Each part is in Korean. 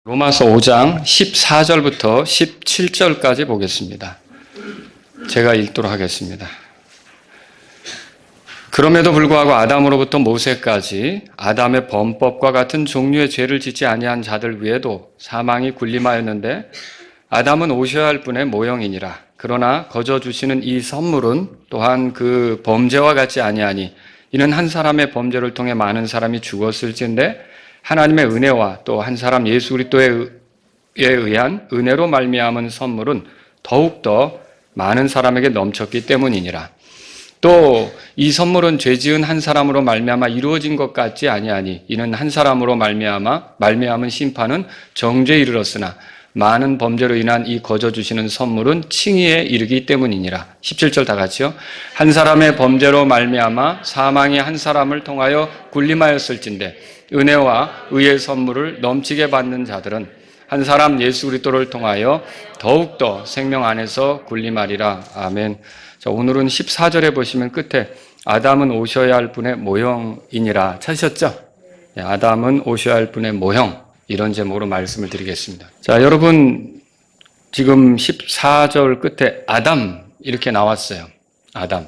로마서 5장 14절부터 17절까지 보겠습니다. 제가 읽도록 하겠습니다. 그럼에도 불구하고 아담으로부터 모세까지 아담의 범법과 같은 종류의 죄를 짓지 아니한 자들 위에도 사망이 군림하였는데 아담은 오셔야 할 분의 모형이니라. 그러나 거저 주시는 이 선물은 또한 그 범죄와 같지 아니하니 이는 한 사람의 범죄를 통해 많은 사람이 죽었을진데 하나님의 은혜와 또 한 사람 예수 그리스도에 의한 은혜로 말미암은 선물은 더욱더 많은 사람에게 넘쳤기 때문이니라. 또 이 선물은 죄 지은 한 사람으로 말미암아 이루어진 것 같지 아니하니 이는 한 사람으로 말미암은 심판은 정죄에 이르렀으나 많은 범죄로 인한 이 거저 주시는 선물은 칭의에 이르기 때문이니라. 17절 다 같이요. 한 사람의 범죄로 말미암아 사망이 한 사람을 통하여 군림하였을진데 은혜와 의의 선물을 넘치게 받는 자들은 한 사람 예수 그리스도를 통하여 더욱더 생명 안에서 군림하리라. 아멘. 자, 오늘은 14절에 보시면 끝에 아담은 오셔야 할 분의 모형이니라 찾으셨죠? 네, 아담은 오셔야 할 분의 모형, 이런 제목으로 말씀을 드리겠습니다. 자, 여러분 지금 14절 끝에 아담 이렇게 나왔어요. 아담.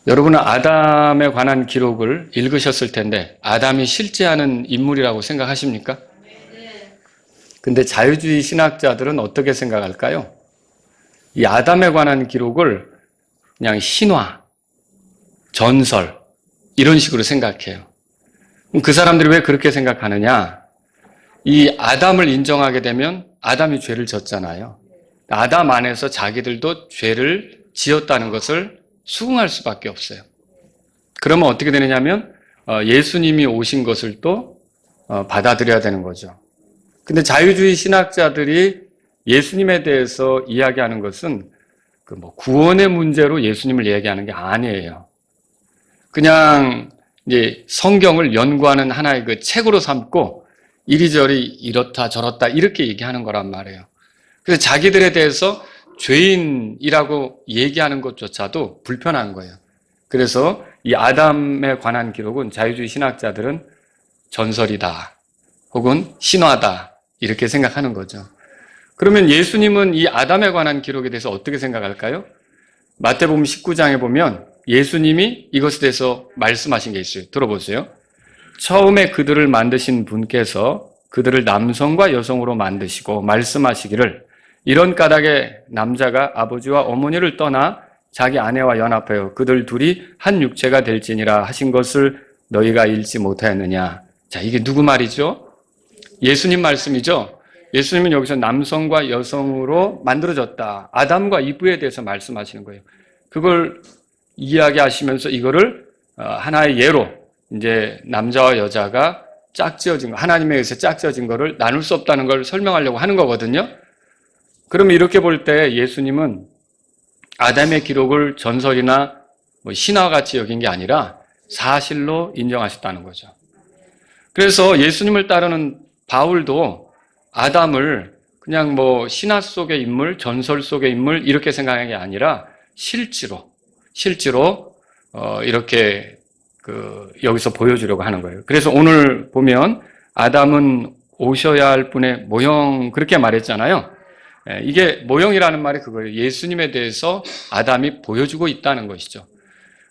여러분은 아담에 관한 기록을 읽으셨을 텐데 아담이 실제하는 인물이라고 생각하십니까? 근데 자유주의 신학자들은 어떻게 생각할까요? 이 아담에 관한 기록을 그냥 신화, 전설 이런 식으로 생각해요. 그 사람들이 왜 그렇게 생각하느냐? 이 아담을 인정하게 되면 아담이 죄를 졌잖아요. 아담 안에서 자기들도 죄를 지었다는 것을 수긍할 수밖에 없어요. 그러면 어떻게 되느냐면 예수님이 오신 것을 또 받아들여야 되는 거죠. 근데 자유주의 신학자들이 예수님에 대해서 이야기하는 것은 구원의 문제로 예수님을 이야기하는 게 아니에요. 그냥 이제 성경을 연구하는 하나의 그 책으로 삼고 이리저리 이렇다 저렇다 이렇게 얘기하는 거란 말이에요. 그래서 자기들에 대해서 죄인이라고 얘기하는 것조차도 불편한 거예요. 그래서 이 아담에 관한 기록은 자유주의 신학자들은 전설이다 혹은 신화다 이렇게 생각하는 거죠. 그러면 예수님은 이 아담에 관한 기록에 대해서 어떻게 생각할까요? 마태복음 19장에 보면 예수님이 이것에 대해서 말씀하신 게 있어요. 들어보세요. 처음에 그들을 만드신 분께서 그들을 남성과 여성으로 만드시고 말씀하시기를 이런 까닭에 남자가 아버지와 어머니를 떠나 자기 아내와 연합하여 그들 둘이 한 육체가 될지니라 하신 것을 너희가 읽지 못하였느냐. 자, 이게 누구 말이죠? 예수님 말씀이죠. 예수님은 여기서 남성과 여성으로 만들어졌다. 아담과 이브에 대해서 말씀하시는 거예요. 그걸 이야기하시면서 이거를 하나의 예로 이제 남자와 여자가 짝지어진 거, 하나님에 의해서 짝지어진 거를 나눌 수 없다는 걸 설명하려고 하는 거거든요. 그러면 이렇게 볼 때 예수님은 아담의 기록을 전설이나 신화같이 여긴 게 아니라 사실로 인정하셨다는 거죠. 그래서 예수님을 따르는 바울도 아담을 그냥 신화 속의 인물, 전설 속의 인물 이렇게 생각하는 게 아니라 실제로 이렇게 여기서 보여주려고 하는 거예요. 그래서 오늘 보면 아담은 오셔야 할 분의 모형 그렇게 말했잖아요. 이게 모형이라는 말이 그거예요. 예수님에 대해서 아담이 보여주고 있다는 것이죠.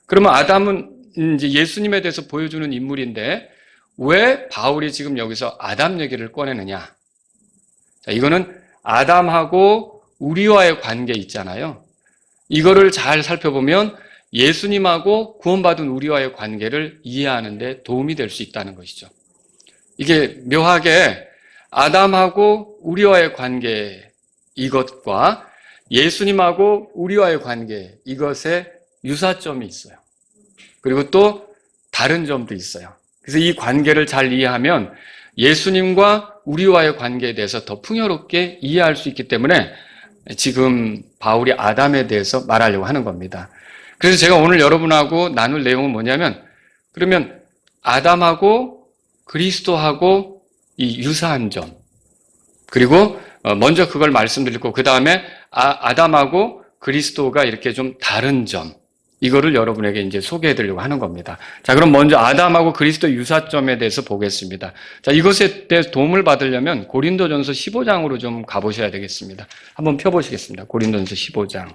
그러면 아담은 이제 예수님에 대해서 보여주는 인물인데 왜 바울이 지금 여기서 아담 얘기를 꺼내느냐? 자, 이거는 아담하고 우리와의 관계 있잖아요. 이거를 잘 살펴보면 예수님하고 구원받은 우리와의 관계를 이해하는 데 도움이 될 수 있다는 것이죠. 이게 묘하게 아담하고 우리와의 관계 이것과 예수님하고 우리와의 관계 이것에 유사점이 있어요. 그리고 또 다른 점도 있어요. 그래서 이 관계를 잘 이해하면 예수님과 우리와의 관계에 대해서 더 풍요롭게 이해할 수 있기 때문에 지금 바울이 아담에 대해서 말하려고 하는 겁니다. 그래서 제가 오늘 여러분하고 나눌 내용은 뭐냐면 그러면 아담하고 그리스도하고 이 유사한 점 그리고 먼저 그걸 말씀드리고 그 다음에 아담하고 그리스도가 이렇게 좀 다른 점 이거를 여러분에게 이제 소개해 드리려고 하는 겁니다. 자, 그럼 먼저 아담하고 그리스도 유사점에 대해서 보겠습니다. 자, 이것에 대해서 도움을 받으려면 고린도전서 15장으로 좀 가보셔야 되겠습니다. 한번 펴보시겠습니다. 고린도전서 15장.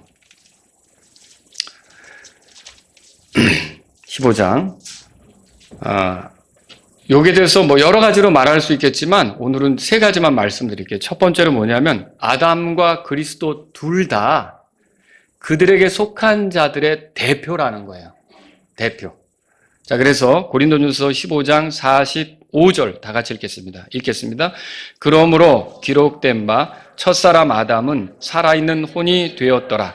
15장. 여기에 대해서 뭐 여러 가지로 말할 수 있겠지만 오늘은 세 가지만 말씀드릴게요. 첫 번째로 뭐냐면 아담과 그리스도 둘 다 그들에게 속한 자들의 대표라는 거예요. 대표. 자, 그래서 고린도전서 15장 45절 다 같이 읽겠습니다. 그러므로 기록된 바 첫사람 아담은 살아있는 혼이 되었더라.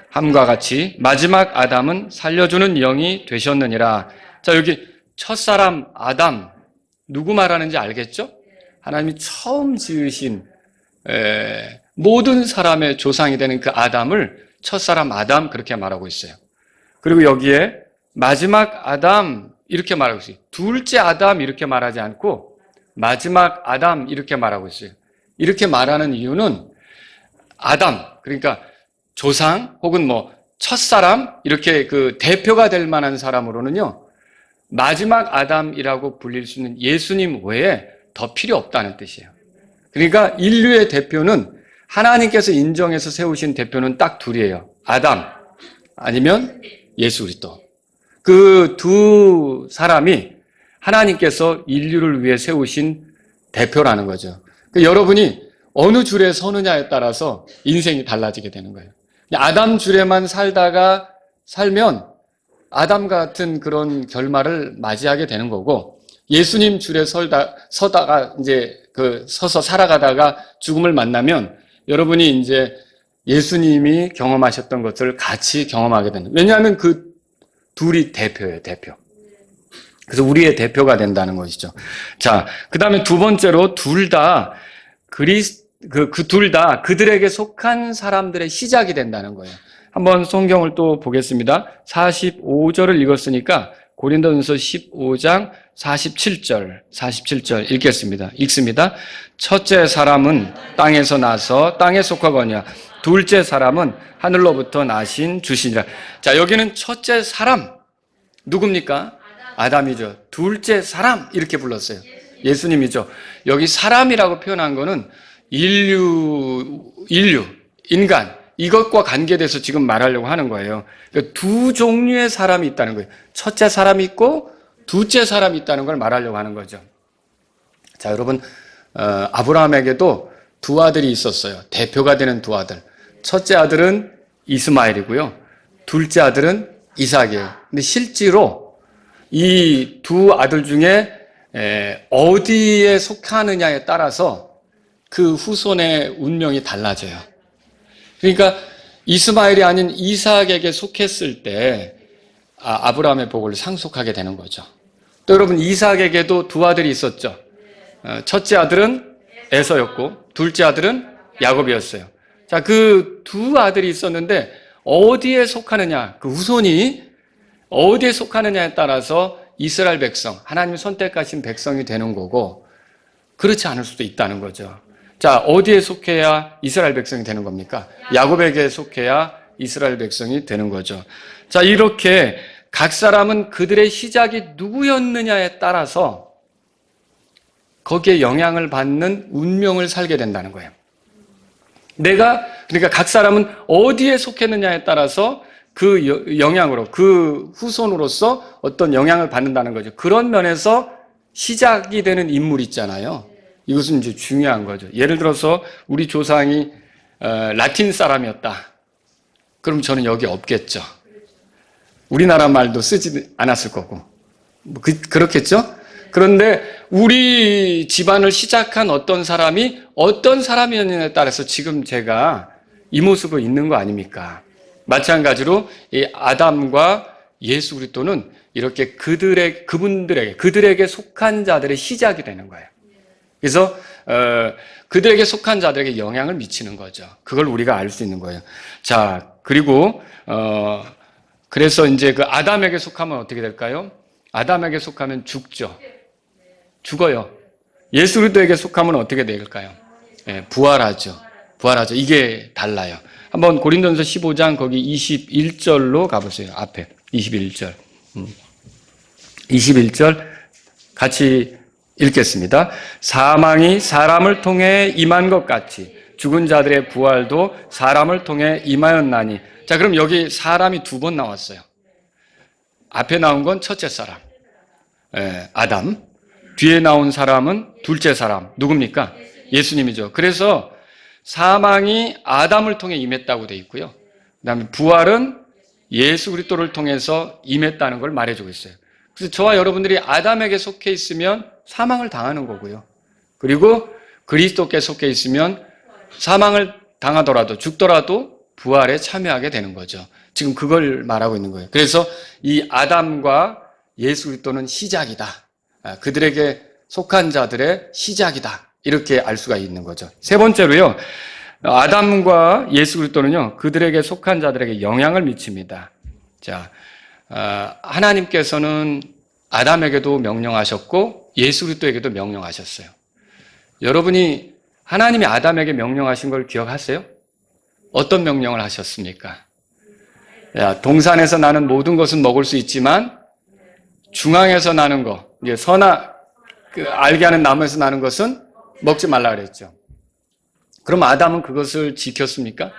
함과 같이 마지막 아담은 살려주는 영이 되셨느니라. 자, 여기 첫사람 아담 누구 말하는지 알겠죠? 하나님이 처음 지으신 모든 사람의 조상이 되는 그 아담을 첫사람 아담 그렇게 말하고 있어요. 그리고 여기에 마지막 아담 이렇게 말하고 있어요. 둘째 아담 이렇게 말하지 않고 마지막 아담 이렇게 말하고 있어요. 이렇게 말하는 이유는 아담, 그러니까 조상 혹은 뭐 첫사람 이렇게 그 대표가 될 만한 사람으로는요, 마지막 아담이라고 불릴 수 있는 예수님 외에 더 필요 없다는 뜻이에요. 그러니까 인류의 대표는 하나님께서 인정해서 세우신 대표는 딱 둘이에요. 아담 아니면 예수 그리스도. 그 두 사람이 하나님께서 인류를 위해 세우신 대표라는 거죠. 그러니까 여러분이 어느 줄에 서느냐에 따라서 인생이 달라지게 되는 거예요. 아담 줄에만 살면 아담 같은 그런 결말을 맞이하게 되는 거고, 예수님 줄에 서다가 이제 서서 살아가다가 죽음을 만나면 여러분이 이제 예수님이 경험하셨던 것을 같이 경험하게 되는. 왜냐하면 그 둘이 대표예요, 대표. 그래서 우리의 대표가 된다는 것이죠. 자, 그 다음에 두 번째로 둘 다 둘 다 그들에게 속한 사람들의 시작이 된다는 거예요. 한번 성경을 또 보겠습니다. 45절을 읽었으니까 고린도전서 15장 47절 읽습니다. 첫째 사람은 땅에서 나서 땅에 속하거니와 둘째 사람은 하늘로부터 나신 주시니라. 자, 여기는 첫째 사람 누굽니까? 아담이죠. 둘째 사람 이렇게 불렀어요. 예수님이죠. 여기 사람이라고 표현한 거는 인류, 인간 이것과 관계돼서 지금 말하려고 하는 거예요. 그러니까 두 종류의 사람이 있다는 거예요. 첫째 사람이 있고 둘째 사람이 있다는 걸 말하려고 하는 거죠. 자, 여러분, 아브라함에게도 두 아들이 있었어요. 대표가 되는 두 아들. 첫째 아들은 이스마엘이고요. 둘째 아들은 이삭이에요. 근데 실제로 이 두 아들 중에 어디에 속하느냐에 따라서 그 후손의 운명이 달라져요. 그러니까 이스마엘이 아닌 이삭에게 속했을 때 아브라함의 복을 상속하게 되는 거죠. 또 여러분, 이삭에게도 두 아들이 있었죠. 첫째 아들은 에서였고 둘째 아들은 야곱이었어요. 자, 그 두 아들이 있었는데 어디에 속하느냐, 그 후손이 어디에 속하느냐에 따라서 이스라엘 백성, 하나님이 선택하신 백성이 되는 거고, 그렇지 않을 수도 있다는 거죠. 자, 어디에 속해야 이스라엘 백성이 되는 겁니까? 야곱에게 속해야 이스라엘 백성이 되는 거죠. 자, 이렇게 각 사람은 그들의 시작이 누구였느냐에 따라서 거기에 영향을 받는 운명을 살게 된다는 거예요. 그러니까 각 사람은 어디에 속했느냐에 따라서 그 영향으로, 그 후손으로서 어떤 영향을 받는다는 거죠. 그런 면에서 시작이 되는 인물이 있잖아요. 이것은 이제 중요한 거죠. 예를 들어서 우리 조상이 라틴 사람이었다. 그럼 저는 여기 없겠죠. 우리나라 말도 쓰지 않았을 거고. 그렇겠죠? 그런데 우리 집안을 시작한 어떤 사람이 어떤 사람이었느냐에 따라서 지금 제가 이 모습으로 있는 거 아닙니까? 마찬가지로 이 아담과 예수 그리스도는 이렇게 그들에게 속한 자들의 시작이 되는 거예요. 그래서 그들에게 속한 자들에게 영향을 미치는 거죠. 그걸 우리가 알 수 있는 거예요. 자, 그리고 그래서 이제 그 아담에게 속하면 어떻게 될까요? 아담에게 속하면 죽어요. 예수 그리스도에게 속하면 어떻게 될까요? 부활하죠. 이게 달라요. 한번 고린도전서 15장 거기 21절로 가보세요. 앞에. 21절. 21절 같이 읽겠습니다. 사망이 사람을 통해 임한 것 같이 죽은 자들의 부활도 사람을 통해 임하였나니. 자, 그럼 여기 사람이 두 번 나왔어요. 앞에 나온 건 첫째 사람, 아담. 뒤에 나온 사람은 둘째 사람. 누굽니까? 예수님이죠. 그래서 사망이 아담을 통해 임했다고 돼 있고요. 그다음에 부활은 예수 그리스도를 통해서 임했다는 걸 말해주고 있어요. 그래서 저와 여러분들이 아담에게 속해 있으면 사망을 당하는 거고요. 그리고 그리스도께 속해 있으면 사망을 당하더라도 죽더라도 부활에 참여하게 되는 거죠. 지금 그걸 말하고 있는 거예요. 그래서 이 아담과 예수 그리스도는 시작이다. 그들에게 속한 자들의 시작이다. 이렇게 알 수가 있는 거죠. 세 번째로요. 아담과 예수 그리스도는요. 그들에게 속한 자들에게 영향을 미칩니다. 자, 하나님께서는 아담에게도 명령하셨고 예수 그리스도에게도 명령하셨어요. 여러분이 하나님이 아담에게 명령하신 걸 기억하세요? 어떤 명령을 하셨습니까? 야, 동산에서 나는 모든 것은 먹을 수 있지만 중앙에서 나는 거, 이제 알게 하는 나무에서 나는 것은 먹지 말라 그랬죠. 그럼 아담은 그것을 지켰습니까?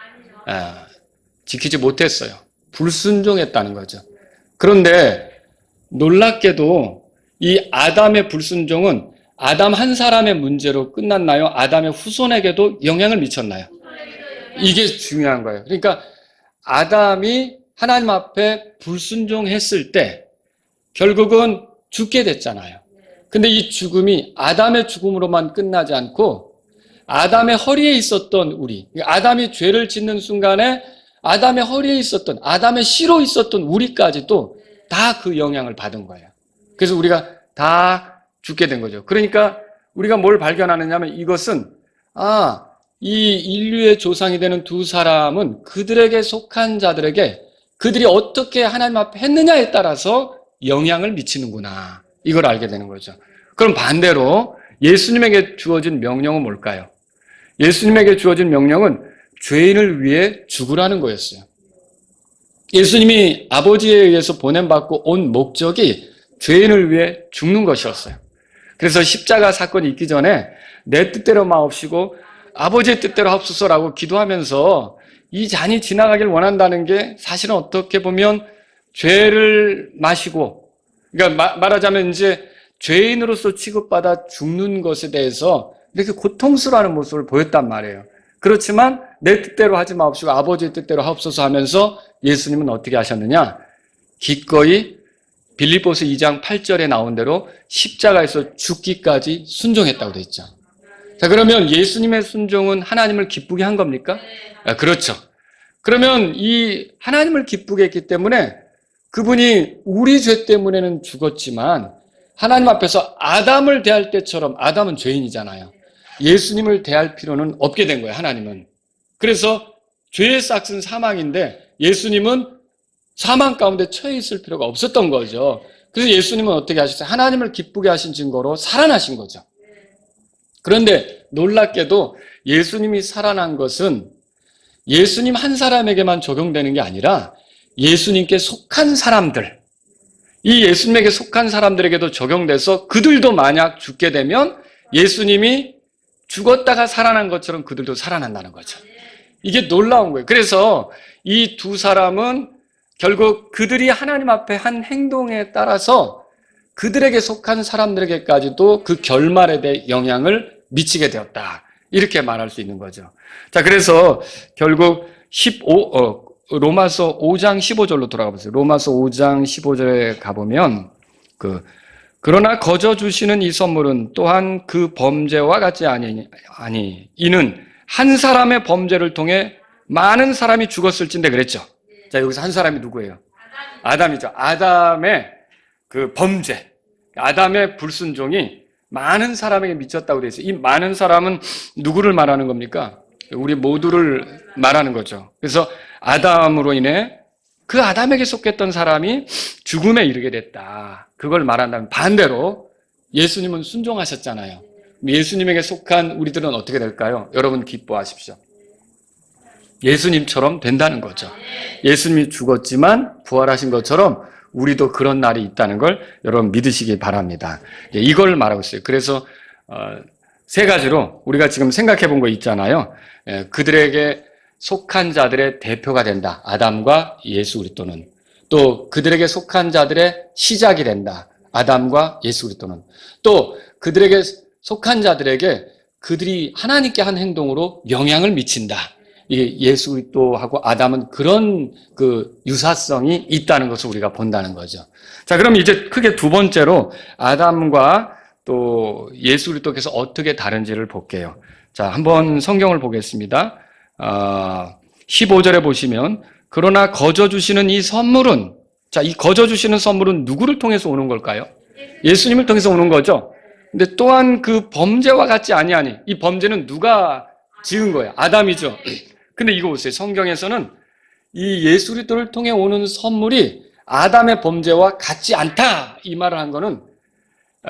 지키지 못했어요. 불순종했다는 거죠. 그런데 놀랍게도 이 아담의 불순종은 아담 한 사람의 문제로 끝났나요? 아담의 후손에게도 영향을 미쳤나요? 이게 중요한 거예요. 그러니까 아담이 하나님 앞에 불순종했을 때 결국은 죽게 됐잖아요. 근데 이 죽음이 아담의 죽음으로만 끝나지 않고 아담의 허리에 있었던 우리, 아담이 죄를 짓는 순간에 아담의 허리에 있었던, 아담의 씨로 있었던 우리까지도 다 그 영향을 받은 거예요. 그래서 우리가 다 죽게 된 거죠. 그러니까 우리가 뭘 발견하느냐면 이것은 이 인류의 조상이 되는 두 사람은 그들에게 속한 자들에게 그들이 어떻게 하나님 앞에 했느냐에 따라서 영향을 미치는구나. 이걸 알게 되는 거죠. 그럼 반대로 예수님에게 주어진 명령은 뭘까요? 예수님에게 주어진 명령은 죄인을 위해 죽으라는 거였어요. 예수님이 아버지에 의해서 보냄받고 온 목적이 죄인을 위해 죽는 것이었어요. 그래서 십자가 사건이 있기 전에 내 뜻대로 마옵시고 아버지의 뜻대로 하옵소서라고 기도하면서 이 잔이 지나가길 원한다는 게 사실은 어떻게 보면 죄를 마시고, 그러니까 말하자면 이제 죄인으로서 취급받아 죽는 것에 대해서 이렇게 고통스러워하는 모습을 보였단 말이에요. 그렇지만 내 뜻대로 하지 마옵시고 아버지의 뜻대로 하옵소서 하면서 예수님은 어떻게 하셨느냐? 기꺼이 빌립보서 2장 8절에 나온 대로 십자가에서 죽기까지 순종했다고 되어 있죠. 자, 그러면 예수님의 순종은 하나님을 기쁘게 한 겁니까? 그렇죠. 그러면 이 하나님을 기쁘게 했기 때문에 그분이 우리 죄 때문에는 죽었지만 하나님 앞에서 아담을 대할 때처럼, 아담은 죄인이잖아요. 예수님을 대할 필요는 없게 된 거예요, 하나님은. 그래서 죄의 싹은 사망인데 예수님은 사망 가운데 처해 있을 필요가 없었던 거죠. 그래서 예수님은 어떻게 하셨어요? 하나님을 기쁘게 하신 증거로 살아나신 거죠. 그런데 놀랍게도 예수님이 살아난 것은 예수님 한 사람에게만 적용되는 게 아니라 예수님께 속한 사람들, 이 예수님에게 속한 사람들에게도 적용돼서 그들도 만약 죽게 되면 예수님이 죽었다가 살아난 것처럼 그들도 살아난다는 거죠. 이게 놀라운 거예요. 그래서 이 두 사람은 결국 그들이 하나님 앞에 한 행동에 따라서 그들에게 속한 사람들에게까지도 그 결말에 대해 영향을 미치게 되었다. 이렇게 말할 수 있는 거죠. 자, 그래서 결국 로마서 5장 15절로 돌아가 보세요. 로마서 5장 15절에 가보면 그러나 거저 주시는 이 선물은 또한 그 범죄와 같지 아니 이는 한 사람의 범죄를 통해 많은 사람이 죽었을진데 그랬죠. 자, 여기서 한 사람이 누구예요? 아담이죠. 아담의 그 범죄, 아담의 불순종이 많은 사람에게 미쳤다고 되어 있어요. 이 많은 사람은 누구를 말하는 겁니까? 우리 모두를 말하는 거죠. 그래서 아담으로 인해 그 아담에게 속했던 사람이 죽음에 이르게 됐다. 그걸 말한다면 반대로 예수님은 순종하셨잖아요. 예수님에게 속한 우리들은 어떻게 될까요? 여러분 기뻐하십시오. 예수님처럼 된다는 거죠. 예수님이 죽었지만 부활하신 것처럼 우리도 그런 날이 있다는 걸 여러분 믿으시기 바랍니다. 이걸 말하고 있어요. 그래서 세 가지로 우리가 지금 생각해 본 거 있잖아요. 그들에게 속한 자들의 대표가 된다. 아담과 예수 그리스도는. 또 그들에게 속한 자들의 시작이 된다. 아담과 예수 그리스도는. 또 그들에게 속한 자들에게 그들이 하나님께 한 행동으로 영향을 미친다. 이게 예수 그리스도하고 아담은 그런 그 유사성이 있다는 것을 우리가 본다는 거죠. 자, 그럼 이제 크게 두 번째로 아담과 또 예수 그리스도께서 어떻게 다른지를 볼게요. 자, 한번 성경을 보겠습니다. 15절에 보시면 그러나 거저 주시는 이 선물은, 자, 이 거저 주시는 선물은 누구를 통해서 오는 걸까요? 예수님을 통해서 오는 거죠. 근데 또한 그 범죄와 같지 아니하니, 이 범죄는 누가 지은 거예요? 아담이죠. 근데 이거 보세요. 성경에서는 이 예수 그리스도를 통해 오는 선물이 아담의 범죄와 같지 않다, 이 말을 한 거는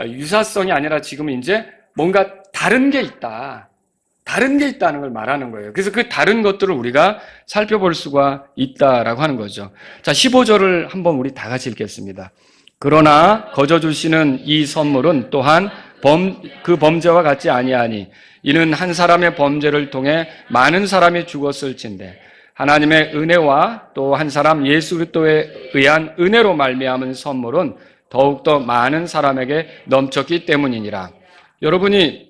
유사성이 아니라 지금 이제 뭔가 다른 게 있다. 다른 게 있다는 걸 말하는 거예요. 그래서 그 다른 것들을 우리가 살펴볼 수가 있다라고 하는 거죠. 자, 15절을 한번 우리 다 같이 읽겠습니다. 그러나 거저 주시는 이 선물은 또한 그 범죄와 같지 아니하니 이는 한 사람의 범죄를 통해 많은 사람이 죽었을진데 하나님의 은혜와 또 한 사람 예수 그리스도에 의한 은혜로 말미암은 선물은 더욱더 많은 사람에게 넘쳤기 때문이니라. 여러분이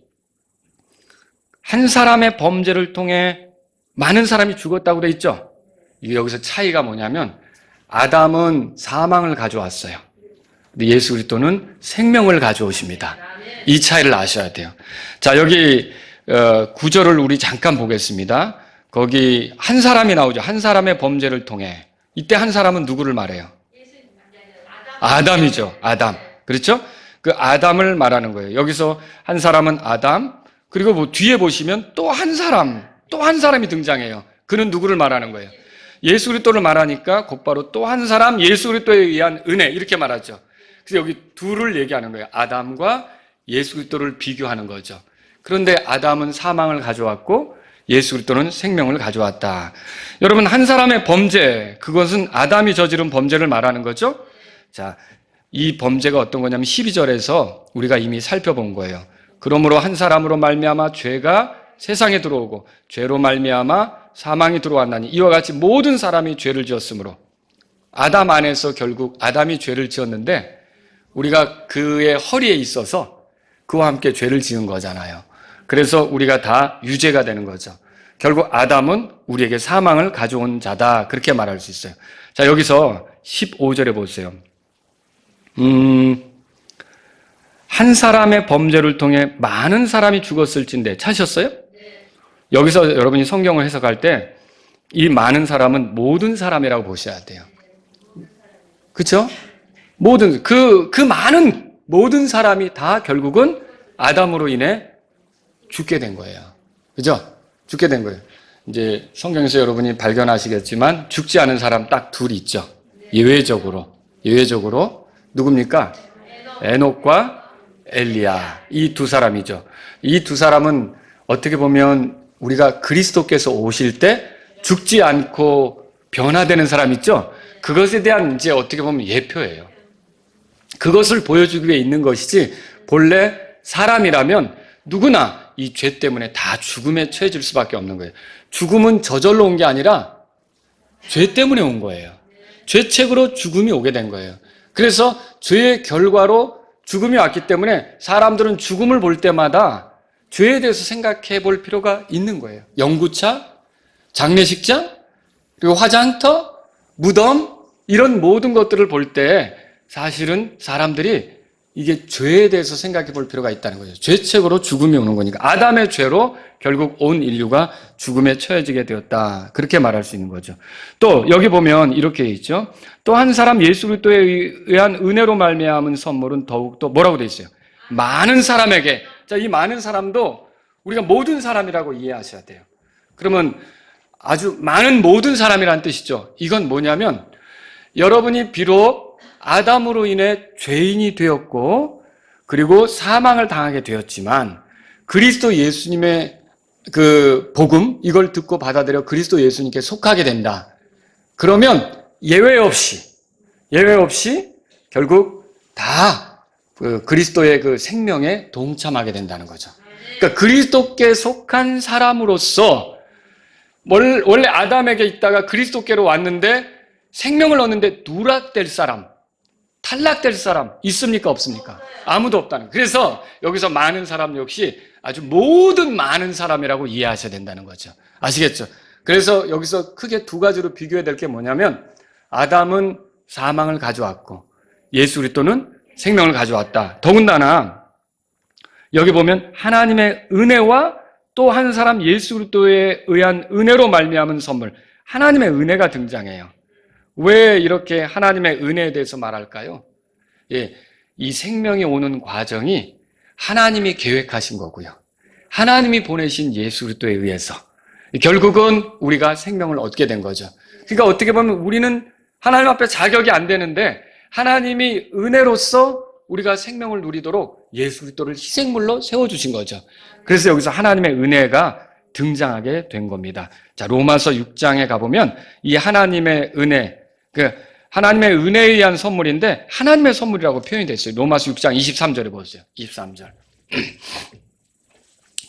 한 사람의 범죄를 통해 많은 사람이 죽었다고 돼 있죠? 여기서 차이가 뭐냐면 아담은 사망을 가져왔어요. 근데 예수 그리스도는 생명을 가져오십니다. 이 차이를 아셔야 돼요. 자, 여기 9절을 우리 잠깐 보겠습니다. 거기 한 사람이 나오죠. 한 사람의 범죄를 통해. 이때 한 사람은 누구를 말해요? 아담이죠. 아담. 그렇죠? 그 아담을 말하는 거예요. 여기서 한 사람은 아담, 그리고 뭐 뒤에 보시면 또 한 사람이 등장해요. 그는 누구를 말하는 거예요? 예수 그리스도를 말하니까 곧바로 또 한 사람 예수 그리스도에 의한 은혜 이렇게 말하죠. 그래서 여기 둘을 얘기하는 거예요. 아담과 예수 그리스도를 비교하는 거죠. 그런데 아담은 사망을 가져왔고 예수 그리스도는 생명을 가져왔다. 여러분, 한 사람의 범죄, 그것은 아담이 저지른 범죄를 말하는 거죠. 자, 이 범죄가 어떤 거냐면 12절에서 우리가 이미 살펴본 거예요. 그러므로 한 사람으로 말미암아 죄가 세상에 들어오고 죄로 말미암아 사망이 들어왔나니 이와 같이 모든 사람이 죄를 지었으므로. 아담 안에서 결국 아담이 죄를 지었는데 우리가 그의 허리에 있어서 그와 함께 죄를 지은 거잖아요. 그래서 우리가 다 유죄가 되는 거죠. 결국 아담은 우리에게 사망을 가져온 자다, 그렇게 말할 수 있어요. 자, 여기서 15절에 보세요. 한 사람의 범죄를 통해 많은 사람이 죽었을진데, 찾으셨어요? 여기서 여러분이 성경을 해석할 때 이 많은 사람은 모든 사람이라고 보셔야 돼요. 그렇죠? 모든 그 많은 모든 사람이 다 결국은 아담으로 인해 죽게 된 거예요. 그죠? 죽게 된 거예요. 이제 성경에서 여러분이 발견하시겠지만 죽지 않은 사람 딱 둘 있죠. 예외적으로 누굽니까? 에녹과 엘리야, 이 두 사람이죠. 이 두 사람은 어떻게 보면 우리가 그리스도께서 오실 때 죽지 않고 변화되는 사람 있죠? 그것에 대한 이제 어떻게 보면 예표예요. 그것을 보여주기 위해 있는 것이지, 본래 사람이라면 누구나 이 죄 때문에 다 죽음에 처해질 수밖에 없는 거예요. 죽음은 저절로 온 게 아니라 죄 때문에 온 거예요. 죄책으로 죽음이 오게 된 거예요. 그래서 죄의 결과로 죽음이 왔기 때문에 사람들은 죽음을 볼 때마다 죄에 대해서 생각해 볼 필요가 있는 거예요. 연구차, 장례식장, 그리고 화장터, 무덤, 이런 모든 것들을 볼 때 사실은 사람들이 이게 죄에 대해서 생각해 볼 필요가 있다는 거죠. 죄책으로 죽음이 오는 거니까. 아담의 죄로 결국 온 인류가 죽음에 처해지게 되었다, 그렇게 말할 수 있는 거죠. 또 여기 보면 이렇게 있죠. 또 한 사람 예수 그리스도에 의한 은혜로 말미암은 선물은 더욱더 뭐라고 돼 있어요? 많은 사람에게. 자, 이 많은 사람도 우리가 모든 사람이라고 이해하셔야 돼요. 그러면 아주 많은 모든 사람이라는 뜻이죠. 이건 뭐냐면 여러분이 비록 아담으로 인해 죄인이 되었고 그리고 사망을 당하게 되었지만 그리스도 예수님의 그 복음 이걸 듣고 받아들여 그리스도 예수님께 속하게 된다. 그러면 예외 없이 결국 다 그 그리스도의 그 생명에 동참하게 된다는 거죠. 그러니까 그리스도께 속한 사람으로서 원래 아담에게 있다가 그리스도께로 왔는데 생명을 얻는데 누락될 사람, 탈락될 사람 있습니까? 없습니까? 아무도 없다는. 그래서 여기서 많은 사람 역시 아주 모든 많은 사람이라고 이해하셔야 된다는 거죠. 아시겠죠? 그래서 여기서 크게 두 가지로 비교해야 될 게 뭐냐면 아담은 사망을 가져왔고 예수 그리스도는 생명을 가져왔다. 더군다나 여기 보면 하나님의 은혜와 또 한 사람 예수 그리스도에 의한 은혜로 말미암은 선물, 하나님의 은혜가 등장해요. 왜 이렇게 하나님의 은혜에 대해서 말할까요? 예, 이 생명이 오는 과정이 하나님이 계획하신 거고요. 하나님이 보내신 예수 그리스도에 의해서 결국은 우리가 생명을 얻게 된 거죠. 그러니까 어떻게 보면 우리는 하나님 앞에 자격이 안 되는데 하나님이 은혜로서 우리가 생명을 누리도록 예수 그리스도를 희생물로 세워주신 거죠. 그래서 여기서 하나님의 은혜가 등장하게 된 겁니다. 자, 로마서 6장에 가보면 이 하나님의 은혜, 하나님의 은혜에 의한 선물인데 하나님의 선물이라고 표현이 됐어요. 로마서 6장 23절에 보세요. 23절.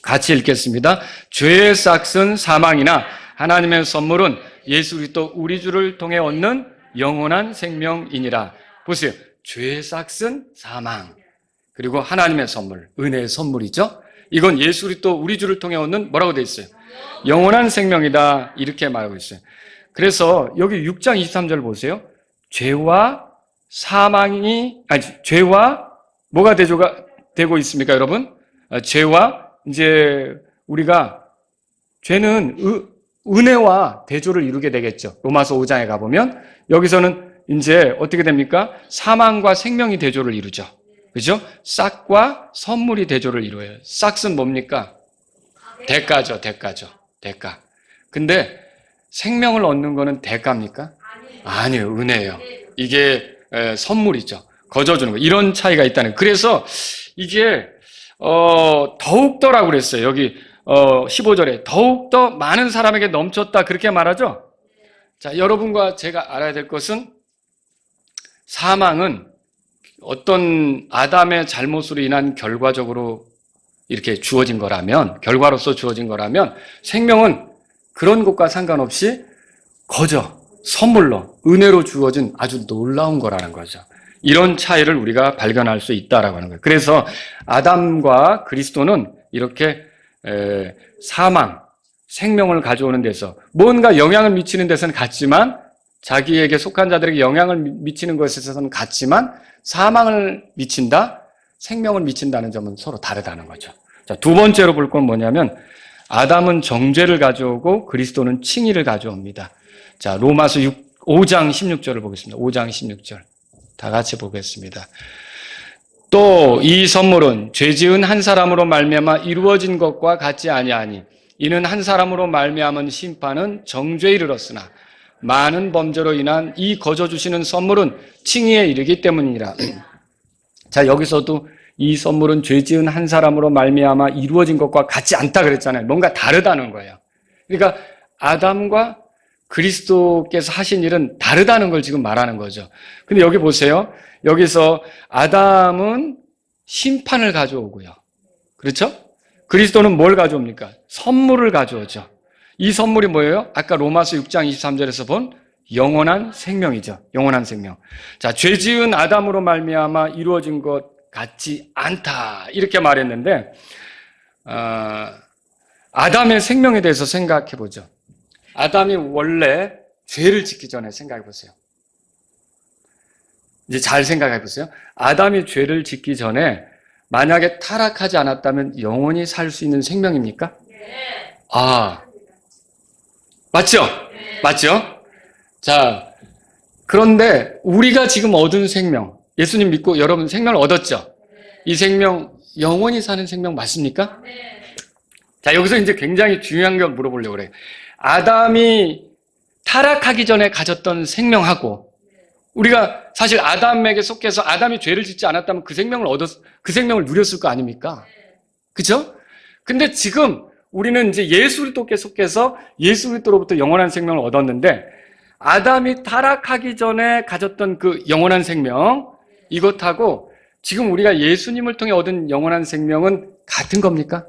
같이 읽겠습니다. 죄의 싹은 사망이나 하나님의 선물은 예수 그리스도 우리 주를 통해 얻는 영원한 생명이니라. 보세요. 죄의 싹은 사망. 그리고 하나님의 선물, 은혜의 선물이죠. 이건 예수 그리스도 우리 주를 통해 얻는 뭐라고 되어 있어요? 영원한 생명이다. 이렇게 말하고 있어요. 그래서 여기 6장 23절 보세요. 죄와 뭐가 대조가 되고 있습니까, 여러분? 죄와 이제 우리가 죄는 은혜와 대조를 이루게 되겠죠. 로마서 5장에 가보면 여기서는 이제 어떻게 됩니까? 사망과 생명이 대조를 이루죠. 그죠? 싹과 선물이 대조를 이루어요. 싹은 뭡니까? 대가죠. 대가. 근데 생명을 얻는 거는 대가입니까? 아니에요. 은혜예요. 이게 선물이죠. 거저주는 거. 이런 차이가 있다는. 그래서 이게 더욱더라고 그랬어요. 여기 15절에 더욱더 많은 사람에게 넘쳤다 그렇게 말하죠. 자, 여러분과 제가 알아야 될 것은 사망은 어떤 아담의 잘못으로 인한 결과적으로 이렇게 주어진 거라면, 결과로서 주어진 거라면 생명은 그런 것과 상관없이 선물로, 은혜로 주어진 아주 놀라운 거라는 거죠. 이런 차이를 우리가 발견할 수 있다라고 하는 거예요. 그래서 아담과 그리스도는 이렇게 사망, 생명을 가져오는 데서 뭔가 영향을 미치는 데서는 같지만 자기에게 속한 자들에게 영향을 미치는 것에 있어서는 같지만 사망을 미친다, 생명을 미친다는 점은 서로 다르다는 거죠. 자, 두 번째로 볼 건 뭐냐면 아담은 정죄를 가져오고 그리스도는 칭의를 가져옵니다. 자, 로마서 5장 16절을 보겠습니다. 5장 16절. 다 같이 보겠습니다. 또 이 선물은 죄지은 한 사람으로 말미암아 이루어진 것과 같지 아니하니 이는 한 사람으로 말미암은 심판은 정죄에 이르렀으나 많은 범죄로 인한 이 거저 주시는 선물은 칭의에 이르기 때문이라. 자, 여기서도 이 선물은 죄지은 한 사람으로 말미암아 이루어진 것과 같지 않다 그랬잖아요. 뭔가 다르다는 거예요. 그러니까 아담과 그리스도께서 하신 일은 다르다는 걸 지금 말하는 거죠. 근데 여기 보세요. 여기서 아담은 심판을 가져오고요. 그렇죠? 그리스도는 뭘 가져옵니까? 선물을 가져오죠. 이 선물이 뭐예요? 아까 로마서 6장 23절에서 본 영원한 생명이죠. 영원한 생명. 자, 죄 지은 아담으로 말미암아 이루어진 것 같지 않다. 이렇게 말했는데 아담의 생명에 대해서 생각해 보죠. 아담이 원래 죄를 짓기 전에 생각해 보세요. 이제 잘 생각해 보세요. 아담이 죄를 짓기 전에 만약에 타락하지 않았다면 영원히 살 수 있는 생명입니까? 네. 맞죠? 네. 맞죠? 자, 그런데 우리가 지금 얻은 생명, 예수님 믿고 여러분 생명을 얻었죠? 네. 이 생명, 영원히 사는 생명 맞습니까? 네. 자, 여기서 이제 굉장히 중요한 걸 물어보려고 그래요. 아담이 타락하기 전에 가졌던 생명하고 우리가 사실 아담에게 속해서 아담이 죄를 짓지 않았다면 그 생명을 누렸을 거 아닙니까? 그죠? 근데 지금 우리는 이제 예수 그리스도께 속해서 예수 그리스도로부터 영원한 생명을 얻었는데 아담이 타락하기 전에 가졌던 그 영원한 생명, 이것하고 지금 우리가 예수님을 통해 얻은 영원한 생명은 같은 겁니까?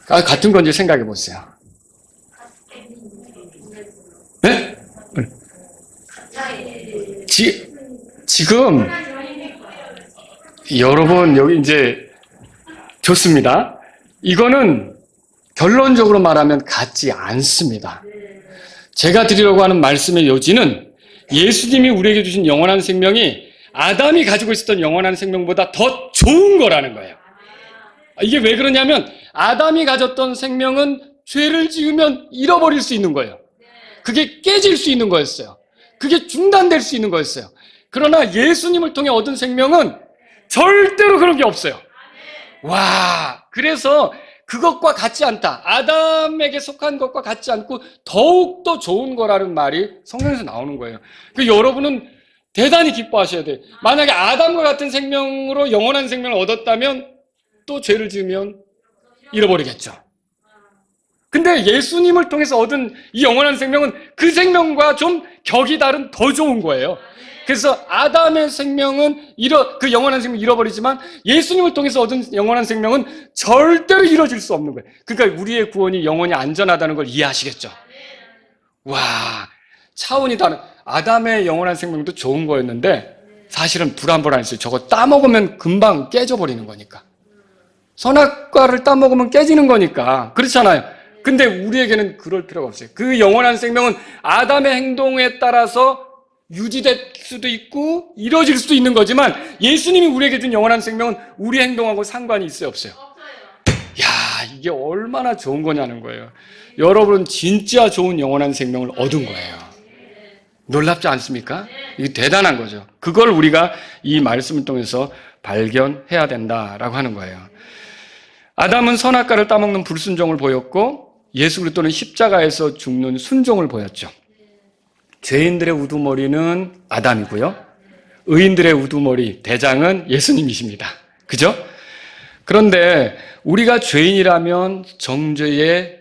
같은 건지 생각해 보세요. 네? 지금 여러분 여기 이제 좋습니다. 이거는 결론적으로 말하면 같지 않습니다. 제가 드리려고 하는 말씀의 요지는 예수님이 우리에게 주신 영원한 생명이 아담이 가지고 있었던 영원한 생명보다 더 좋은 거라는 거예요. 이게 왜 그러냐면 아담이 가졌던 생명은 죄를 지으면 잃어버릴 수 있는 거예요. 그게 깨질 수 있는 거였어요. 그게 중단될 수 있는 거였어요. 그러나 예수님을 통해 얻은 생명은 절대로 그런 게 없어요. 와, 그래서 그것과 같지 않다. 아담에게 속한 것과 같지 않고 더욱더 좋은 거라는 말이 성경에서 나오는 거예요. 여러분은 대단히 기뻐하셔야 돼요. 만약에 아담과 같은 생명으로 영원한 생명을 얻었다면 또 죄를 지으면 잃어버리겠죠. 근데 예수님을 통해서 얻은 이 영원한 생명은 그 생명과 좀 격이 다른 더 좋은 거예요. 그래서 아담의 생명은 그 영원한 생명을 잃어버리지만 예수님을 통해서 얻은 영원한 생명은 절대로 잃어질 수 없는 거예요. 그러니까 우리의 구원이 영원히 안전하다는 걸 이해하시겠죠? 와, 차원이 다른. 아담의 영원한 생명도 좋은 거였는데 사실은 불안불안했어요. 저거 따먹으면 금방 깨져버리는 거니까. 선악과를 따먹으면 깨지는 거니까. 그렇잖아요. 근데 우리에게는 그럴 필요가 없어요. 그 영원한 생명은 아담의 행동에 따라서 유지될 수도 있고 이뤄질 수도 있는 거지만 예수님이 우리에게 준 영원한 생명은 우리 행동하고 상관이 있어요, 없어요? 야, 이게 얼마나 좋은 거냐는 거예요. 여러분은 진짜 좋은 영원한 생명을 얻은 거예요. 놀랍지 않습니까? 이게 대단한 거죠. 그걸 우리가 이 말씀을 통해서 발견해야 된다라고 하는 거예요. 아담은 선악과를 따먹는 불순종을 보였고 예수 그리스도는 십자가에서 죽는 순종을 보였죠. 죄인들의 우두머리는 아담이고요. 의인들의 우두머리, 대장은 예수님이십니다. 그죠? 그런데 우리가 죄인이라면 정죄에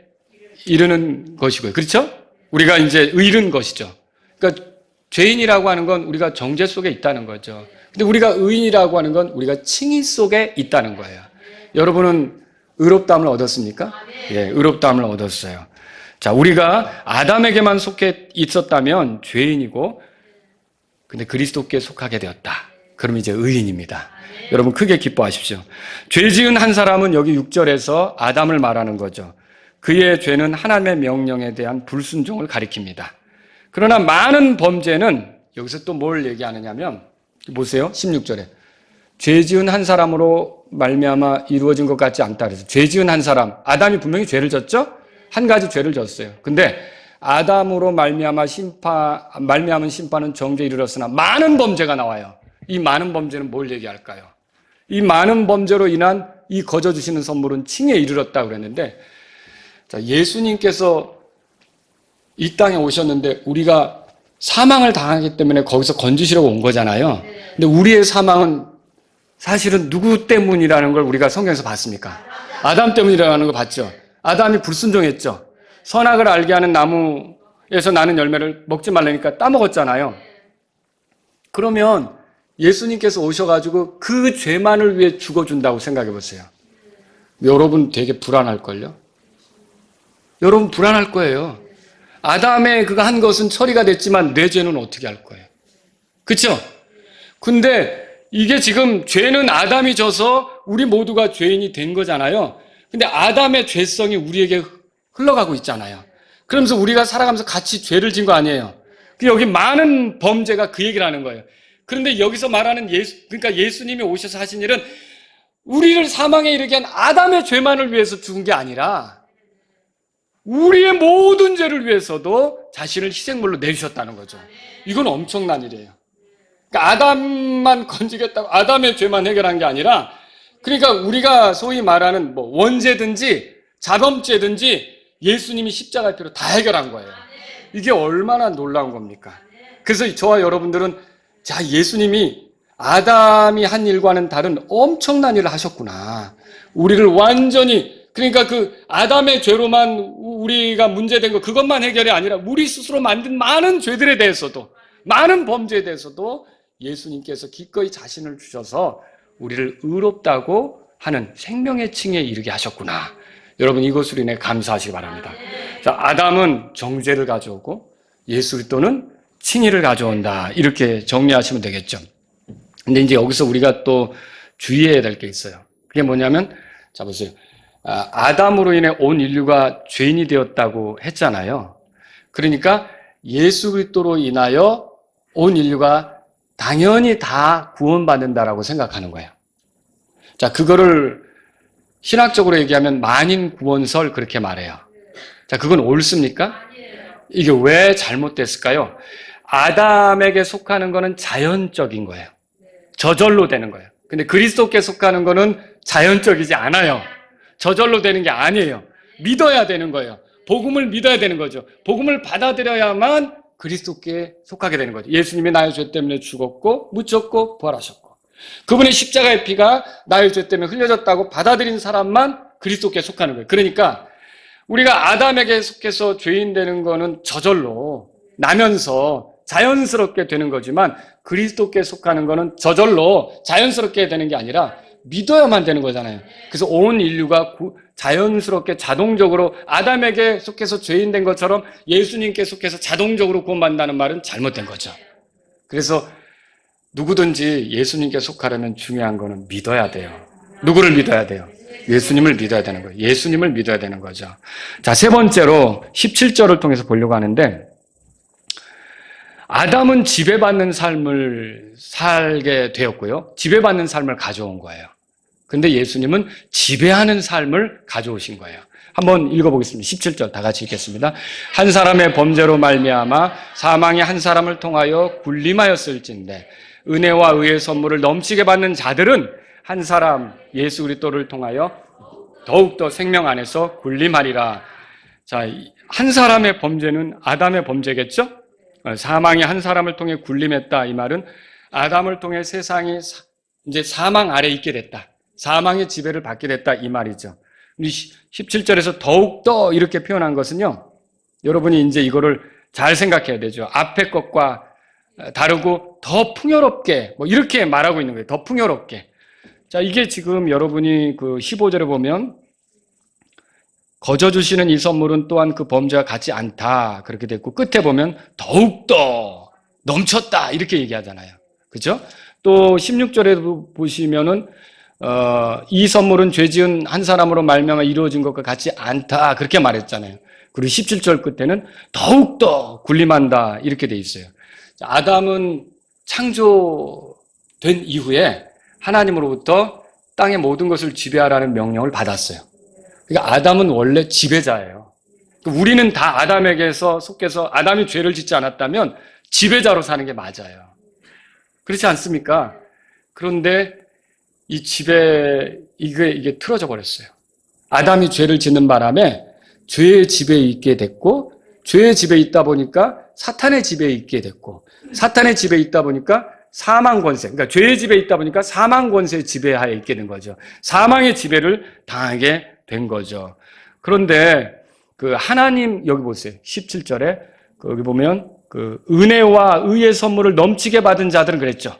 이르는 것이고요. 그렇죠? 우리가 이제 의른 것이죠. 그러니까 죄인이라고 하는 건 우리가 정죄 속에 있다는 거죠. 근데 우리가 의인이라고 하는 건 우리가 칭의 속에 있다는 거예요. 여러분은 의롭다함을 얻었습니까? 예, 의롭다함을 얻었어요. 자, 우리가 아담에게만 속해 있었다면 죄인이고, 근데 그리스도께 속하게 되었다. 그럼 이제 의인입니다. 여러분 크게 기뻐하십시오. 죄 지은 한 사람은 여기 6절에서 아담을 말하는 거죠. 그의 죄는 하나님의 명령에 대한 불순종을 가리킵니다. 그러나 많은 범죄는 여기서 또 뭘 얘기하느냐면, 보세요. 16절에. 죄 지은 한 사람으로 말미암아 이루어진 것 같지 않다. 그래서 죄 지은 한 사람, 아담이 분명히 죄를 졌죠? 한 가지 죄를 졌어요. 근데 아담으로 말미암은 심판은 정죄에 이르렀으나 많은 범죄가 나와요. 이 많은 범죄는 뭘 얘기할까요? 이 많은 범죄로 인한 이 거저 주시는 선물은 칭에 이르렀다고 그랬는데, 자, 예수님께서 이 땅에 오셨는데 우리가 사망을 당하기 때문에 거기서 건지시려고 온 거잖아요. 근데 우리의 사망은 사실은 누구 때문이라는 걸 우리가 성경에서 봤습니까? 아담 때문이라는 걸 봤죠. 아담이 불순종했죠. 선악을 알게 하는 나무에서 나는 열매를 먹지 말라니까 따먹었잖아요. 그러면 예수님께서 오셔가지고 그 죄만을 위해 죽어준다고 생각해 보세요. 여러분 되게 불안할걸요? 여러분 불안할 거예요. 아담의 그가 한 것은 처리가 됐지만 내 죄는 어떻게 할 거예요? 그렇죠? 근데 이게 지금 죄는 아담이 져서 우리 모두가 죄인이 된 거잖아요. 근데 아담의 죄성이 우리에게 흘러가고 있잖아요. 그러면서 우리가 살아가면서 같이 죄를 진 거 아니에요. 여기 많은 범죄가 그 얘기를 하는 거예요. 그런데 여기서 말하는 그러니까 예수님이 오셔서 하신 일은 우리를 사망에 이르게 한 아담의 죄만을 위해서 죽은 게 아니라 우리의 모든 죄를 위해서도 자신을 희생물로 내주셨다는 거죠. 이건 엄청난 일이에요. 그러니까 아담만 건지겠다고 아담의 죄만 해결한 게 아니라, 그러니까 우리가 소위 말하는 뭐 원죄든지 자범죄든지 예수님이 십자가의 피로 다 해결한 거예요. 이게 얼마나 놀라운 겁니까? 그래서 저와 여러분들은 자, 예수님이 아담이 한 일과는 다른 엄청난 일을 하셨구나. 우리를 완전히, 그러니까 그 아담의 죄로만 우리가 문제된 거 그것만 해결이 아니라 우리 스스로 만든 많은 죄들에 대해서도, 많은 범죄에 대해서도 예수님께서 기꺼이 자신을 주셔서 우리를 의롭다고 하는 생명의 층에 이르게 하셨구나. 여러분, 이것으로 인해 감사하시기 바랍니다. 자, 아담은 정죄를 가져오고 예수 그리스도는 칭의를 가져온다. 이렇게 정리하시면 되겠죠. 근데 이제 여기서 우리가 또 주의해야 될 게 있어요. 그게 뭐냐면, 자, 보세요. 아담으로 인해 온 인류가 죄인이 되었다고 했잖아요. 그러니까 예수 그리스도로 인하여 온 인류가 당연히 다 구원받는다라고 생각하는 거예요. 자, 그거를 신학적으로 얘기하면 만인 구원설 그렇게 말해요. 자, 그건 옳습니까? 이게 왜 잘못됐을까요? 아담에게 속하는 거는 자연적인 거예요. 저절로 되는 거예요. 근데 그리스도께 속하는 거는 자연적이지 않아요. 저절로 되는 게 아니에요. 믿어야 되는 거예요. 복음을 믿어야 되는 거죠. 복음을 받아들여야만 그리스도께 속하게 되는 거죠. 예수님이 나의 죄 때문에 죽었고 묻혔고 부활하셨고 그분의 십자가의 피가 나의 죄 때문에 흘려졌다고 받아들인 사람만 그리스도께 속하는 거예요. 그러니까 우리가 아담에게 속해서 죄인 되는 거는 저절로 나면서 자연스럽게 되는 거지만 그리스도께 속하는 거는 저절로 자연스럽게 되는 게 아니라 믿어야만 되는 거잖아요. 그래서 온 인류가 자연스럽게 자동적으로 아담에게 속해서 죄인 된 것처럼 예수님께 속해서 자동적으로 구원받는다는 말은 잘못된 거죠. 그래서 누구든지 예수님께 속하려면 중요한 거는 믿어야 돼요. 누구를 믿어야 돼요? 예수님을 믿어야 되는 거예요. 예수님을 믿어야 되는 거죠. 자, 세 번째로 17절을 통해서 보려고 하는데, 아담은 지배받는 삶을 살게 되었고요. 지배받는 삶을 가져온 거예요. 근데 예수님은 지배하는 삶을 가져오신 거예요. 한번 읽어보겠습니다. 17절 다 같이 읽겠습니다. 한 사람의 범죄로 말미암아 사망이 한 사람을 통하여 군림하였을진데 은혜와 의의 선물을 넘치게 받는 자들은 한 사람 예수 그리스도를 통하여 더욱더 생명 안에서 군림하리라. 자, 한 사람의 범죄는 아담의 범죄겠죠? 사망이 한 사람을 통해 군림했다. 이 말은 아담을 통해 세상이 이제 사망 아래 있게 됐다. 사망의 지배를 받게 됐다. 이 말이죠. 17절에서 더욱더 이렇게 표현한 것은요. 여러분이 이제 이거를 잘 생각해야 되죠. 앞에 것과 다르고 더 풍요롭게 이렇게 말하고 있는 거예요. 더 풍요롭게. 자, 이게 지금 여러분이 그 15절에 보면 거저 주시는 이 선물은 또한 그 범죄와 같지 않다. 그렇게 됐고 끝에 보면 더욱더 넘쳤다. 이렇게 얘기하잖아요. 그죠? 또 16절에도 보시면은 이 선물은 죄 지은 한 사람으로 말미암아 이루어진 것과 같지 않다. 그렇게 말했잖아요. 그리고 17절 끝에는 더욱더 군림한다. 이렇게 돼 있어요. 아담은 창조된 이후에 하나님으로부터 땅의 모든 것을 지배하라는 명령을 받았어요. 그러니까 아담은 원래 지배자예요. 우리는 다 아담에게서 속해서 아담이 죄를 짓지 않았다면 지배자로 사는 게 맞아요. 그렇지 않습니까? 그런데 이 지배, 이게 틀어져 버렸어요. 아담이 죄를 짓는 바람에 죄의 지배에 있게 됐고, 죄의 지배에 있다 보니까 사탄의 지배에 있게 됐고, 사탄의 지배에 있다 보니까 사망 권세, 그러니까 죄의 지배에 있다 보니까 사망 권세의 지배하에 있게 된 거죠. 사망의 지배를 당하게 된 거죠. 그런데 그 하나님, 여기 보세요. 17절에 여기 보면 그 은혜와 의의 선물을 넘치게 받은 자들은 그랬죠.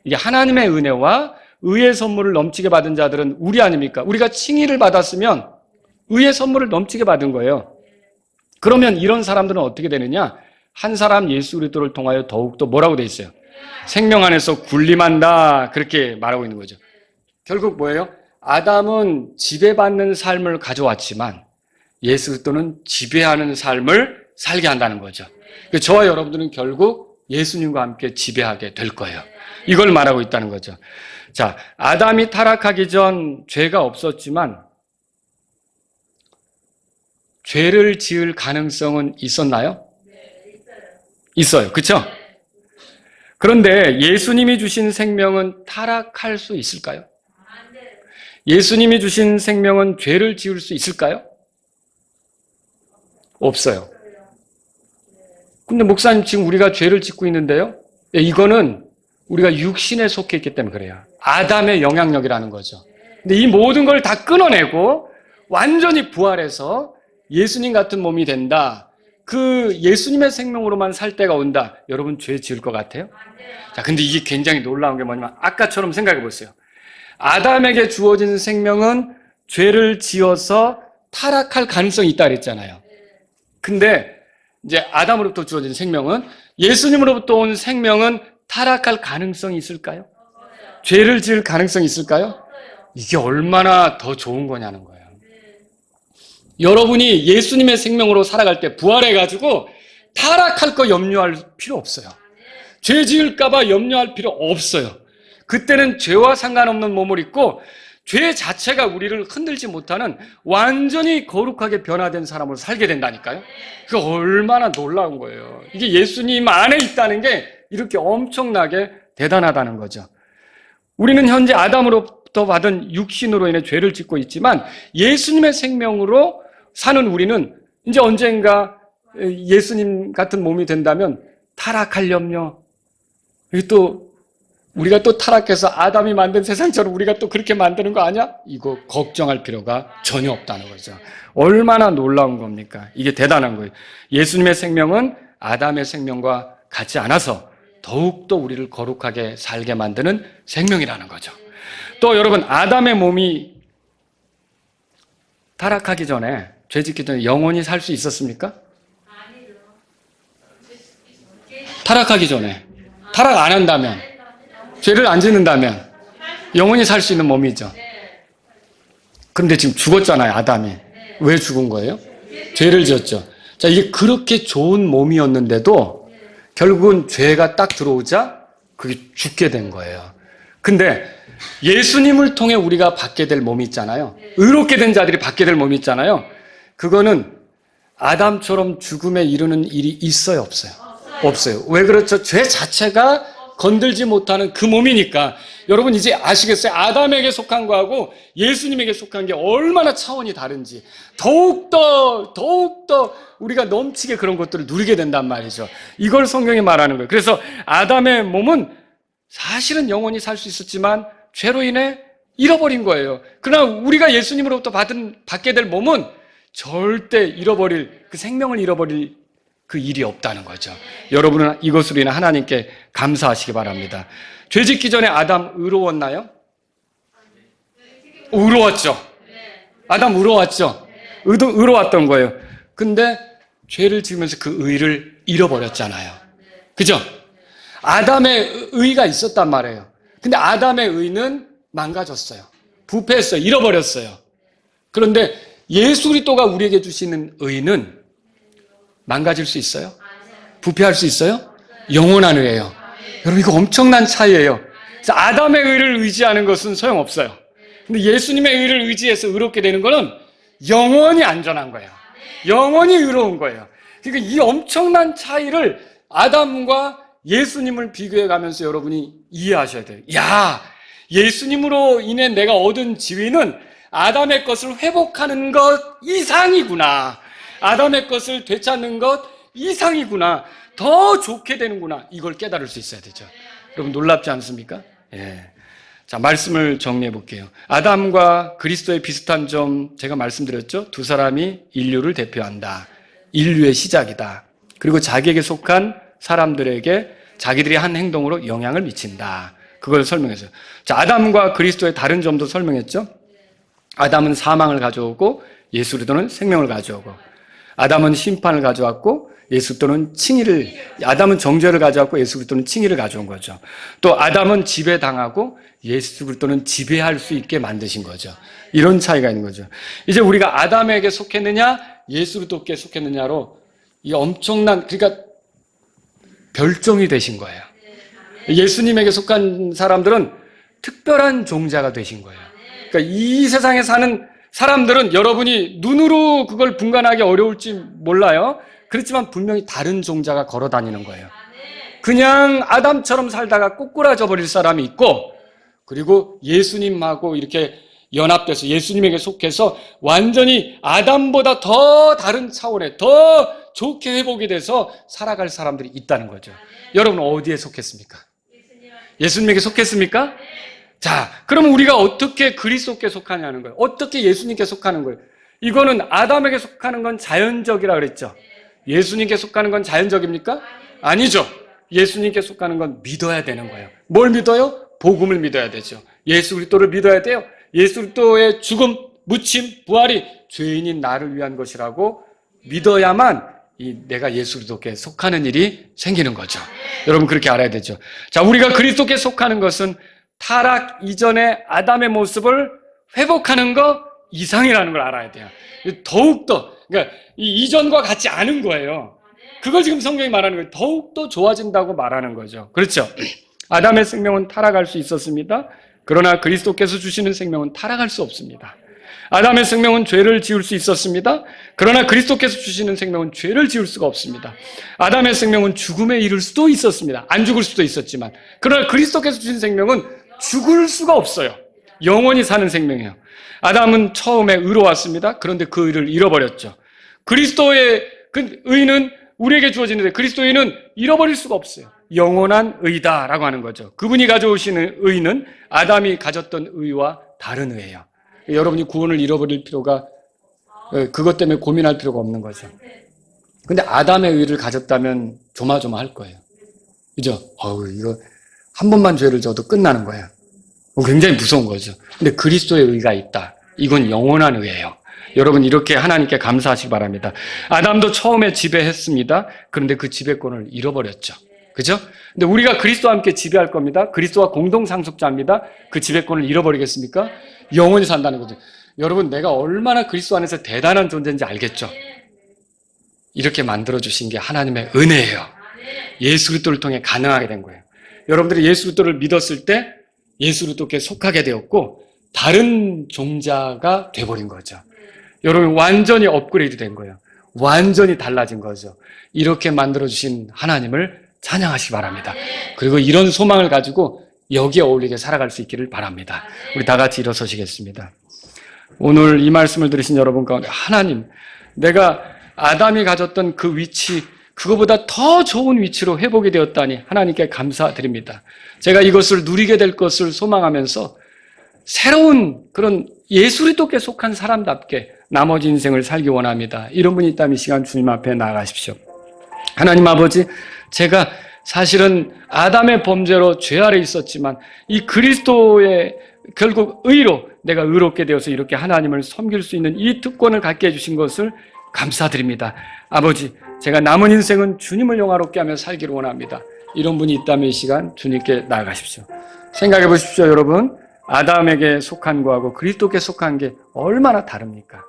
이게 하나님의 은혜와 의의 선물을 넘치게 받은 자들은 우리 아닙니까? 우리가 칭의를 받았으면 의의 선물을 넘치게 받은 거예요. 그러면 이런 사람들은 어떻게 되느냐? 한 사람 예수 그리스도를 통하여 더욱더 뭐라고 돼 있어요? 생명 안에서 군림한다. 그렇게 말하고 있는 거죠. 결국 뭐예요? 아담은 지배받는 삶을 가져왔지만 예수 그리스도는 지배하는 삶을 살게 한다는 거죠. 저와 여러분들은 결국 예수님과 함께 지배하게 될 거예요. 이걸 말하고 있다는 거죠. 자, 아담이 타락하기 전 죄가 없었지만 죄를 지을 가능성은 있었나요? 있어요. 그렇죠? 그런데 예수님이 주신 생명은 타락할 수 있을까요? 예수님이 주신 생명은 죄를 지을 수 있을까요? 없어요. 근데 목사님 지금 우리가 죄를 짓고 있는데요. 이거는 우리가 육신에 속해 있기 때문에 그래요. 아담의 영향력이라는 거죠. 근데 이 모든 걸 다 끊어내고 완전히 부활해서 예수님 같은 몸이 된다. 그 예수님의 생명으로만 살 때가 온다. 여러분 죄 지을 것 같아요? 자, 근데 이게 굉장히 놀라운 게 뭐냐면 아까처럼 생각해 보세요. 아담에게 주어진 생명은 죄를 지어서 타락할 가능성이 있다 그랬잖아요. 근데 이제 아담으로부터 주어진 생명은 예수님으로부터 온 생명은 타락할 가능성이 있을까요? 죄를 지을 가능성이 있을까요? 이게 얼마나 더 좋은 거냐는 거예요. 여러분이 예수님의 생명으로 살아갈 때 부활해가지고 타락할 거 염려할 필요 없어요. 죄 지을까 봐 염려할 필요 없어요. 그때는 죄와 상관없는 몸을 입고 죄 자체가 우리를 흔들지 못하는 완전히 거룩하게 변화된 사람으로 살게 된다니까요. 그게 얼마나 놀라운 거예요. 이게 예수님 안에 있다는 게 이렇게 엄청나게 대단하다는 거죠. 우리는 현재 아담으로부터 받은 육신으로 인해 죄를 짓고 있지만 예수님의 생명으로 사는 우리는 이제 언젠가 예수님 같은 몸이 된다면 타락할 염려, 또 우리가 또 타락해서 아담이 만든 세상처럼 우리가 또 그렇게 만드는 거 아니야? 이거 걱정할 필요가 전혀 없다는 거죠. 얼마나 놀라운 겁니까? 이게 대단한 거예요. 예수님의 생명은 아담의 생명과 같지 않아서 더욱더 우리를 거룩하게 살게 만드는 생명이라는 거죠. 또 여러분, 아담의 몸이 타락하기 전에, 죄 짓기 전에 영원히 살 수 있었습니까? 타락하기 전에, 타락 안 한다면, 죄를 안 짓는다면 영원히 살 수 있는 몸이죠. 그런데 지금 죽었잖아요, 아담이. 왜 죽은 거예요? 죄를 지었죠. 자, 이게 그렇게 좋은 몸이었는데도 결국은 죄가 딱 들어오자 그게 죽게 된 거예요. 근데 예수님을 통해 우리가 받게 될 몸이 있잖아요. 의롭게 된 자들이 받게 될 몸이 있잖아요. 그거는 아담처럼 죽음에 이르는 일이 있어요, 없어요? 없어요. 왜 그렇죠? 죄 자체가 건들지 못하는 그 몸이니까. 여러분 이제 아시겠어요? 아담에게 속한 거하고 예수님에게 속한 게 얼마나 차원이 다른지. 더욱더 우리가 넘치게 그런 것들을 누리게 된단 말이죠. 이걸 성경이 말하는 거예요. 그래서 아담의 몸은 사실은 영원히 살 수 있었지만 죄로 인해 잃어버린 거예요. 그러나 우리가 예수님으로부터 받게 될 몸은 절대 잃어버릴, 그 생명을 잃어버릴 그 일이 없다는 거죠. 여러분은 이것으로 인해 하나님께 감사하시기 바랍니다. 죄 짓기 전에 아담 의로웠나요? 의로웠죠. 아담 의로웠죠. 의로웠던 거예요. 근데 죄를 지으면서 그 의를 잃어버렸잖아요. 그죠? 아담의 의가 있었단 말이에요. 근데 아담의 의는 망가졌어요. 부패했어요. 잃어버렸어요. 그런데 예수 그리스도가 우리에게 주시는 의는 망가질 수 있어요? 부패할 수 있어요? 영원한 의예요. 여러분 이거 엄청난 차이예요. 그래서 아담의 의를 의지하는 것은 소용없어요. 근데 예수님의 의를 의지해서 의롭게 되는 것은 영원히 안전한 거예요. 영원히 의로운 거예요. 그러니까 이 엄청난 차이를 아담과 예수님을 비교해 가면서 여러분이 이해하셔야 돼요. 야, 예수님으로 인해 내가 얻은 지위는 아담의 것을 회복하는 것 이상이구나. 아담의 것을 되찾는 것 이상이구나. 더 좋게 되는구나. 이걸 깨달을 수 있어야 되죠. 여러분 놀랍지 않습니까? 예. 자, 말씀을 정리해 볼게요. 아담과 그리스도의 비슷한 점 제가 말씀드렸죠. 두 사람이 인류를 대표한다. 인류의 시작이다. 그리고 자기에게 속한 사람들에게 자기들이 한 행동으로 영향을 미친다. 그걸 설명했어요. 자, 아담과 그리스도의 다른 점도 설명했죠. 아담은 사망을 가져오고 예수 그리스도는 생명을 가져오고, 아담은 심판을 가져왔고 예수 그리스도는 칭의를, 아담은 정죄를 가져왔고 예수 그리스도는 칭의를 가져온 거죠. 또 아담은 지배당하고 예수 그리스도는 지배할 수 있게 만드신 거죠. 이런 차이가 있는 거죠. 이제 우리가 아담에게 속했느냐 예수 그리스도께 속했느냐로 이 엄청난, 그러니까 별종이 되신 거예요. 예수님에게 속한 사람들은 특별한 종자가 되신 거예요. 그러니까 이 세상에 사는 사람들은 여러분이 눈으로 그걸 분간하기 어려울지 몰라요. 그렇지만 분명히 다른 종자가 걸어 다니는 거예요. 그냥 아담처럼 살다가 꼬꾸라져 버릴 사람이 있고, 그리고 예수님하고 이렇게 연합돼서 예수님에게 속해서 완전히 아담보다 더 다른 차원에 더 좋게 회복이 돼서 살아갈 사람들이 있다는 거죠. 여러분 어디에 속했습니까? 예수님에게 속했습니까? 자, 그러면 우리가 어떻게 그리스도께 속하냐는 거예요. 어떻게 예수님께 속하는 거예요. 이거는 아담에게 속하는 건 자연적이라 그랬죠. 예수님께 속하는 건 자연적입니까? 아니죠. 예수님께 속하는 건 믿어야 되는 거예요. 뭘 믿어요? 복음을 믿어야 되죠. 예수 그리스도를 믿어야 돼요. 예수 그리스도의 죽음, 묻힘, 부활이 죄인인 나를 위한 것이라고 믿어야만 내가 예수 그리스도께 속하는 일이 생기는 거죠. 여러분 그렇게 알아야 되죠. 자, 우리가 그리스도께 속하는 것은 타락 이전의 아담의 모습을 회복하는 것 이상이라는 걸 알아야 돼요. 더욱더 그러니까 이 이전과 같지 않은 거예요. 그걸 지금 성경이 말하는 거예요. 더욱더 좋아진다고 말하는 거죠. 그렇죠? 아담의 생명은 타락할 수 있었습니다. 그러나 그리스도께서 주시는 생명은 타락할 수 없습니다. 아담의 생명은 죄를 지을 수 있었습니다. 그러나 그리스도께서 주시는 생명은 죄를 지을 수가 없습니다. 아담의 생명은 죽음에 이를 수도 있었습니다. 안 죽을 수도 있었지만 그러나 그리스도께서 주신 생명은 죽을 수가 없어요. 영원히 사는 생명이에요. 아담은 처음에 의로웠습니다. 그런데 그 의를 잃어버렸죠. 그리스도의 그 의는 우리에게 주어지는데 그리스도의 의는 잃어버릴 수가 없어요. 영원한 의다라고 하는 거죠. 그분이 가져오시는 의는 아담이 가졌던 의와 다른 의예요. 여러분이 구원을 잃어버릴 필요가 그것 때문에 고민할 필요가 없는 거죠. 근데 아담의 의를 가졌다면 조마조마할 거예요. 그죠? 이거 한 번만 죄를 져도 끝나는 거예요. 굉장히 무서운 거죠. 근데 그리스도의 의가 있다. 이건 영원한 의예요. 여러분 이렇게 하나님께 감사하시기 바랍니다. 아담도 처음에 지배했습니다. 그런데 그 지배권을 잃어버렸죠. 그죠? 근데 우리가 그리스도와 함께 지배할 겁니다. 그리스도와 공동 상속자입니다. 그 지배권을 잃어버리겠습니까? 영원히 산다는 거죠. 여러분 내가 얼마나 그리스도 안에서 대단한 존재인지 알겠죠? 이렇게 만들어주신 게 하나님의 은혜예요. 예수 그리스도를 통해 가능하게 된 거예요. 여러분들이 예수 그리스도를 믿었을 때 예수 그리스도께 속하게 되었고 다른 종자가 돼버린 거죠. 여러분 완전히 업그레이드 된 거예요. 완전히 달라진 거죠. 이렇게 만들어주신 하나님을 찬양하시기 바랍니다. 그리고 이런 소망을 가지고 여기에 어울리게 살아갈 수 있기를 바랍니다. 우리 다 같이 일어서시겠습니다. 오늘 이 말씀을 들으신 여러분 가운데 하나님, 내가 아담이 가졌던 그 위치, 그거보다 더 좋은 위치로 회복이 되었다니 하나님께 감사드립니다. 제가 이것을 누리게 될 것을 소망하면서 새로운 그런 예수 그리스도께 속한 사람답게 나머지 인생을 살기 원합니다. 이런 분이 있다면 이 시간 주님 앞에 나아가십시오. 하나님 아버지, 제가 사실은 아담의 범죄로 죄 아래 있었지만 이 그리스도의 결국 의로 내가 의롭게 되어서 이렇게 하나님을 섬길 수 있는 이 특권을 갖게 해주신 것을 감사드립니다. 아버지, 제가 남은 인생은 주님을 영화롭게 하며 살기를 원합니다. 이런 분이 있다면 이 시간 주님께 나아가십시오. 생각해 보십시오, 여러분. 아담에게 속한 거하고 그리스도께 속한 게 얼마나 다릅니까?